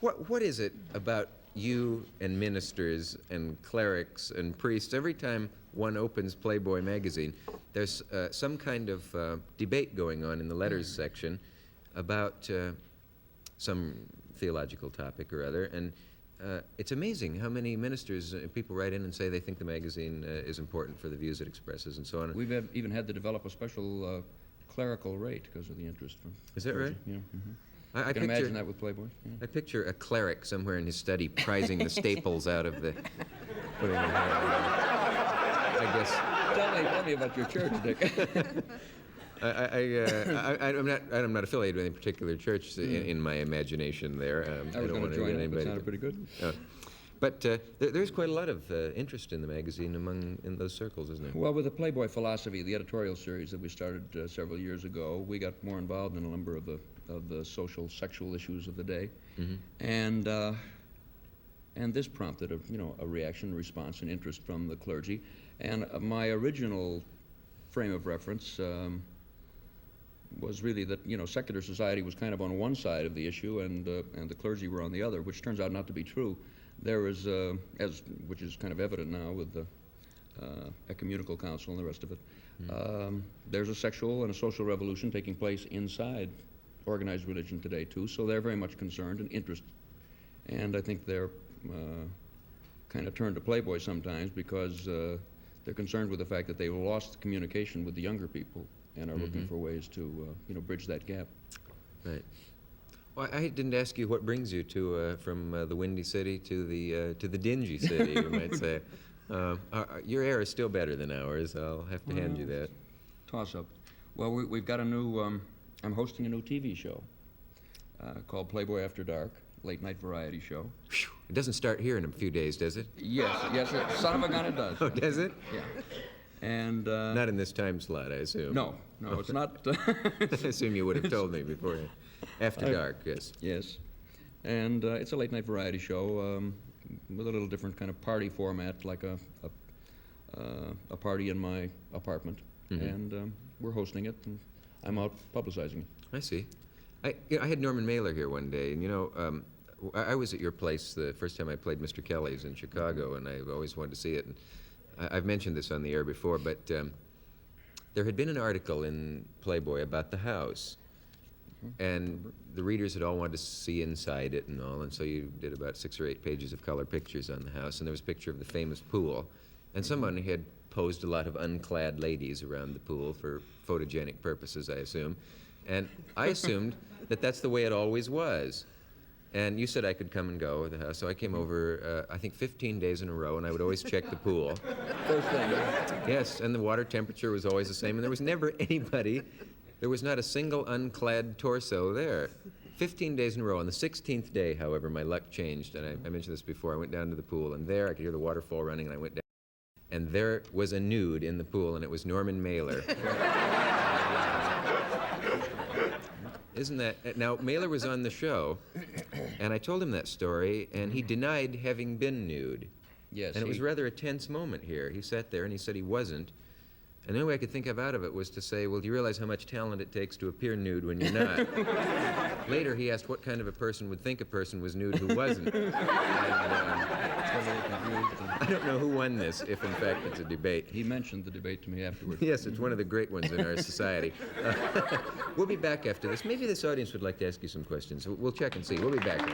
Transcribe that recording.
What is it about you and ministers and clerics and priests, every time one opens Playboy magazine, there's some kind of debate going on in the letters section about some theological topic or other, and it's amazing how many ministers, people write in and say they think the magazine is important for the views it expresses and so on. We've even had to develop a special clerical rate because of the interest from Is that right? Yeah. I can imagine that with Playboy. Yeah. I picture a cleric somewhere in his study prizing the staples out of the... putting them I guess... Tell me about your church, Dick. I'm not affiliated with any particular church in my imagination there. I was going to join it, but it sounded pretty good. But there's quite a lot of interest in the magazine in those circles, isn't there? Well, with the Playboy philosophy, the editorial series that we started several years ago, we got more involved in a number of the social, sexual issues of the day, and this prompted a reaction, response, and interest from the clergy. And my original frame of reference was really that secular society was kind of on one side of the issue, and the clergy were on the other, which turns out not to be true. There is, which is kind of evident now with the Ecumenical Council and the rest of it, there's a sexual and a social revolution taking place inside organized religion today too, so they're very much concerned and interested. And I think they're kind of turned to Playboy sometimes because they're concerned with the fact that they've lost communication with the younger people and are looking for ways to bridge that gap. Right. Well, I didn't ask you what brings you to from the windy city to the dingy city, you might say. Your air is still better than ours. I'll have to hand you that. Toss up. Well, we've got a new. I'm hosting a new TV show called Playboy After Dark, late night variety show. Whew. It doesn't start here in a few days, does it? Yes. Son of a gun, it does. Oh, does it? Yeah. And not in this time slot, I assume. No, it's not. I assume you would have told me beforehand. After dark, yes. Yes, and it's a late night variety show with a little different kind of party format, like a party in my apartment, and we're hosting it, and I'm out publicizing it. I see. I had Norman Mailer here one day, and I was at your place the first time I played Mr. Kelly's in Chicago, and I always wanted to see it. And I've mentioned this on the air before, but there had been an article in Playboy about the house, and the readers had all wanted to see inside it and all, and so you did about 6 or 8 pages of color pictures on the house, and there was a picture of the famous pool, and someone had posed a lot of unclad ladies around the pool for photogenic purposes, I assume, and I assumed that that's the way it always was. And you said I could come and go at the house, so I came over, I think 15 days in a row, and I would always check the pool. First thing. Yes, and the water temperature was always the same, and there was never anybody, there was not a single unclad torso there. 15 days in a row. On the 16th day, however, my luck changed, and I mentioned this before. I went down to the pool, and there I could hear the waterfall running, and I went down, and there was a nude in the pool, and it was Norman Mailer. Isn't that... Now, Mailer was on the show, and I told him that story, and he denied having been nude. Yes. And it was rather a tense moment here. He sat there, and he said he wasn't. And the only way I could think of out of it was to say, well, do you realize how much talent it takes to appear nude when you're not? Later, he asked what kind of a person would think a person was nude who wasn't. And, I don't know who won this, if in fact it's a debate. He mentioned the debate to me afterwards. Yes, it's one of the great ones in our society. We'll be back after this. Maybe this audience would like to ask you some questions. We'll check and see. We'll be back.